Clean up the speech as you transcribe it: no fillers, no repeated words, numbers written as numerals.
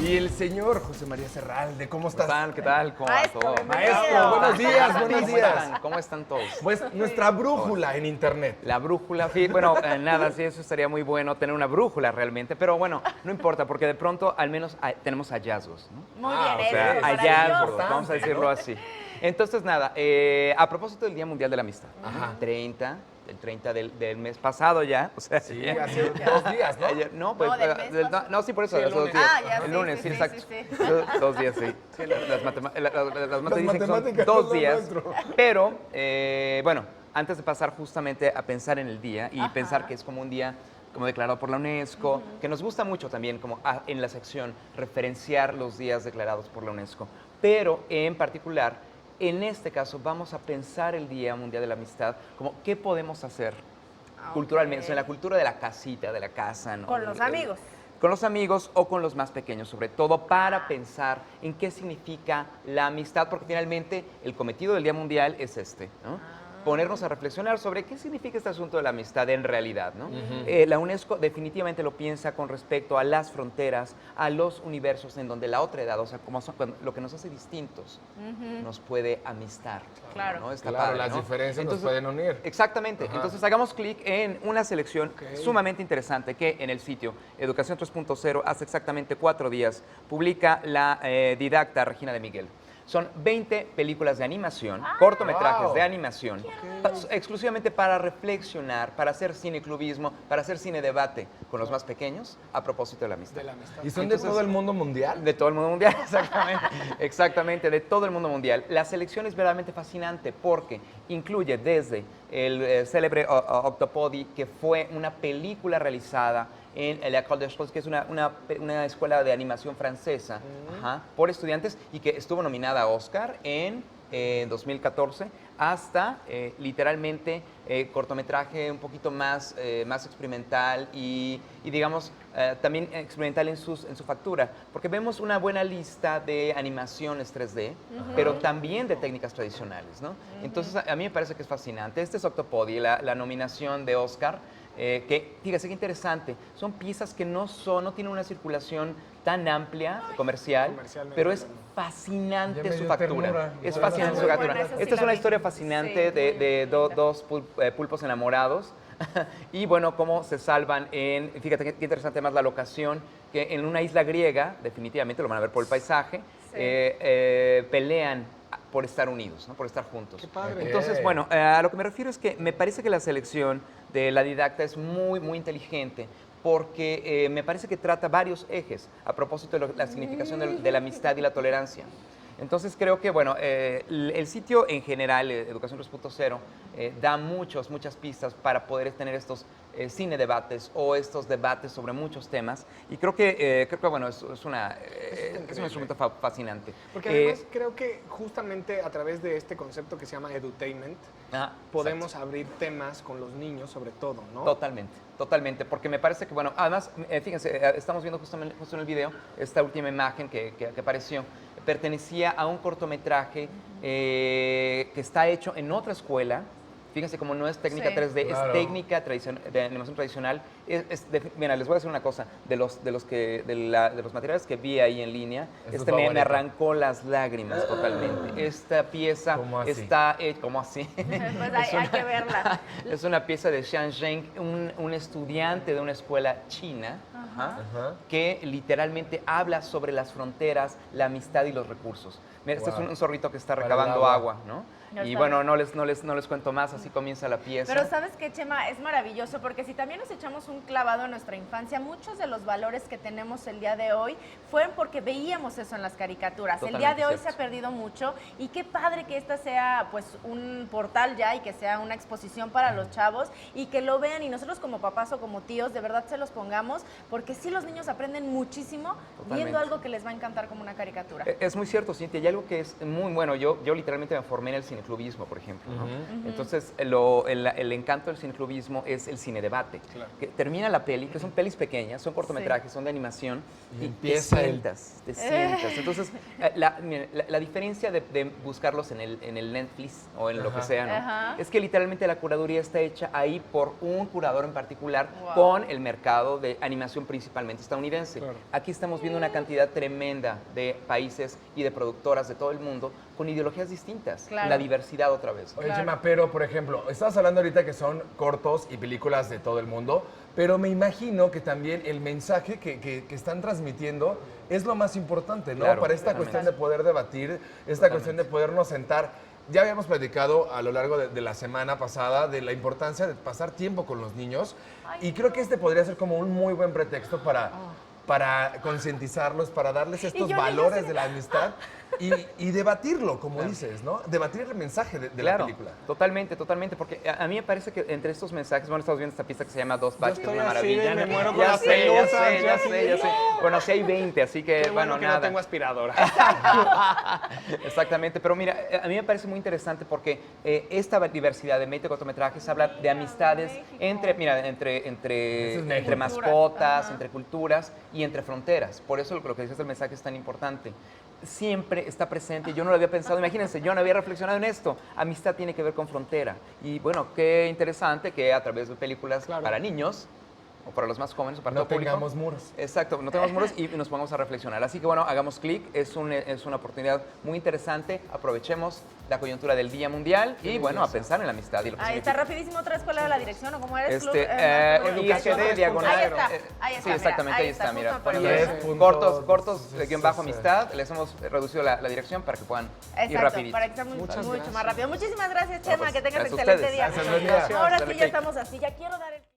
Y el señor José María Serralde, ¿cómo estás? ¿Qué tal? ¿Cómo va Maestro, todo? Maestro, buenos días, buenos días. ¿Cómo están todos? Pues nuestra brújula en internet. La brújula, sí, bueno, nada, sí, eso estaría muy bueno, tener una brújula realmente, pero bueno, no importa, porque de pronto al menos tenemos hallazgos, ¿no? Muy Ah, bien, o sea, eso, Hallazgos, maravilloso. vamos a decirlo así. Entonces, nada, a propósito del Día Mundial de la Amistad, Ajá. el 30 del mes pasado ya, o sea, Sí, ya. hace 2 días, ¿no? Ayer, no, pues, No, del mes pasado. no, sí, por eso, Sí, el hace 2 lunes. días. Ah, ya, el sí, lunes, sí, sí, sí, exacto. sí, 2 días, sí. Las matemáticas dicen que son matemáticas 2 no son días, nuestro. pero, bueno, antes de pasar justamente a pensar en el día y pensar que es como un día como declarado por la UNESCO, que nos gusta mucho también como en la sección referenciar los días declarados por la UNESCO, pero en particular, en este caso vamos a pensar el Día Mundial de la Amistad como qué podemos hacer culturalmente, o sea, en la cultura de la casita, de la casa, ¿no? Con los amigos. Con los amigos o con los más pequeños, sobre todo para pensar en qué significa la amistad, porque finalmente el cometido del Día Mundial es este, ¿no? Ponernos a reflexionar sobre qué significa este asunto de la amistad en realidad, ¿no? La UNESCO definitivamente lo piensa con respecto a las fronteras, a los universos en donde la otra edad, o sea, lo que nos hace distintos, nos puede amistar. Claro. ¿no? Está Claro, padre, las ¿no? diferencias nos Entonces, pueden unir. Exactamente. Ajá. Entonces hagamos clic en una selección sumamente interesante que en el sitio Educación 3.0 hace exactamente 4 días publica la didacta Regina de Miguel. Son 20 películas de animación, cortometrajes wow. de animación, exclusivamente para reflexionar, para hacer cineclubismo, para hacer cine debate con los más pequeños a propósito de la amistad. ¿Y son Entonces, de todo el mundo mundial? De todo el mundo mundial, exactamente. Exactamente, de todo el mundo mundial. La selección es verdaderamente fascinante porque incluye desde el célebre Octopodi, que fue una película realizada en la École des Choses, que es una escuela de animación francesa, por estudiantes y que estuvo nominada a Oscar en 2014, hasta literalmente cortometraje un poquito más experimental y digamos, también experimental en su factura, porque vemos una buena lista de animaciones 3D, pero también de técnicas tradicionales, ¿no? Entonces, a mí me parece que es fascinante. Este es Octopodi, la nominación de Oscar, que, fíjese qué interesante, son piezas que no tienen una circulación tan amplia, comercial, pero es fascinante Ya me su dio factura. ternura. Es Ya fascinante me su dio factura. ternura. Esa sí Esta es la una vi. historia fascinante Sí, de muy bonita. dos pulpos enamorados. Y bueno, cómo se salvan fíjate qué interesante más la locación, que en una isla griega, definitivamente lo van a ver por el paisaje, pelean por estar unidos, ¿no? Por estar juntos. Qué padre. Entonces, bueno, a lo que me refiero es que me parece que la selección de la didacta es muy, muy inteligente, porque me parece que trata varios ejes a propósito de la significación de la amistad y la tolerancia. Entonces creo que, bueno, el sitio en general, Educación 3.0, da muchas pistas para poder tener estos cine debates o estos debates sobre muchos temas. Y creo que bueno, es un instrumento fascinante. Porque además creo que justamente a través de este concepto que se llama edutainment, podemos abrir temas con los niños sobre todo, ¿no? Totalmente, porque me parece que, bueno, además, fíjense, estamos viendo justo en el video esta última imagen que apareció, pertenecía a un cortometraje que está hecho en otra escuela. Fíjense cómo no es técnica 3D, claro. es técnica de animación tradicional. Mira, les voy a decir una cosa, de los materiales que vi ahí en línea, Es tu me favorito. arrancó las lágrimas totalmente. Esta pieza ¿Cómo así? está ¿cómo así? Pues hay que verla. Es una pieza de Xiang Zheng, un estudiante de una escuela china, que literalmente habla sobre las fronteras, la amistad y los recursos. Mira, este es un zorrito que está Para el recabando agua. agua, ¿no? Ya Y está. bueno, no les cuento más, así comienza la pieza. Pero ¿sabes qué, Chema? Es maravilloso porque si también nos echamos un clavado en nuestra infancia, muchos de los valores que tenemos el día de hoy fueron porque veíamos eso en las caricaturas. El día de hoy Totalmente se ha perdido mucho y qué padre que esta sea pues un portal ya y que sea una exposición para los chavos y que lo vean y nosotros como papás o como tíos de verdad se los pongamos porque sí los niños aprenden muchísimo viendo Totalmente. algo que les va a encantar como una caricatura. Es muy cierto, Cintia, y algo que es muy bueno, yo literalmente me formé en el cine cineclubismo, por ejemplo, ¿no? Ujú. Entonces, el encanto del cineclubismo es el cinedebate. Claro. Que termina la peli, que son pelis pequeñas, son cortometrajes, son de animación, Y y empieza te el- sientas, te sientas. Entonces, la diferencia de buscarlos en el Netflix o en lo que Ajá. sea, ¿no? Ajá. Es que literalmente la curaduría está hecha ahí por un curador en particular Wow. con el mercado de animación principalmente estadounidense. Claro. Aquí estamos viendo una cantidad tremenda de países y de productoras de todo el mundo con ideologías distintas. Claro. La diversidad otra vez. Oye, Claro. Chema, pero por ejemplo, estabas hablando ahorita que son cortos y películas de todo el mundo, pero me imagino que también el mensaje que están transmitiendo es lo más importante, ¿no? Claro, Para esta totalmente. cuestión de poder debatir, esta cuestión de podernos sentar. Ya habíamos platicado a lo largo de la semana pasada de la importancia de pasar tiempo con los niños y creo que este podría ser como un muy buen pretexto para concientizarlos, para darles estos yo valores sé- de la amistad y debatirlo, como dices, ¿no? Debatir el mensaje de la Claro, película. totalmente, totalmente, porque a mí me parece que entre estos mensajes, bueno, estamos viendo esta pista que se llama Dos Batch, que es estoy una así de maravilla. me ¿no? muero con Ya las sé, ya pelusas, sé, yo ya así, sé, ya sé. Bueno, sí hay 20, así que, Qué bueno que nada. no tengo aspiradora. Exactamente, pero mira, a mí me parece muy interesante porque esta diversidad de 20 cortometrajes habla de amistades México. entre, mira, Ese es México. entre mascotas, Ajá. entre culturas y entre fronteras. Por eso lo que dices del mensaje es tan importante. Siempre está presente, yo no lo había pensado, imagínense, yo no había reflexionado en esto. Amistad tiene que ver con frontera. Y bueno, qué interesante que a través de películas Claro. para niños, o para los más jóvenes, o para No todo público. tengamos muros. Exacto, no tenemos muros y nos pongamos a reflexionar. Así que bueno, hagamos clic, es una oportunidad muy interesante, aprovechemos la coyuntura del Día Mundial y bueno, a pensar en la amistad y lo que Ahí está significa. rapidísimo otra escuela de la dirección, ¿o cómo eres? Educación IGD, diagonal. Ahí está, eh, ahí está, Sí, mira, exactamente, ahí ahí está, está, mira. justo por poniendo ahí. eso. 10 cortos, puntos, guión bajo sí. amistad, les hemos reducido la dirección para que puedan ir Exacto, rapidito. para que sea mucho más rápido. Muchísimas gracias, Chema, pues, que tengas gracias a excelente ustedes. día. Gracias, buen día. Ahora Dale sí ya click. estamos así, ya quiero dar el...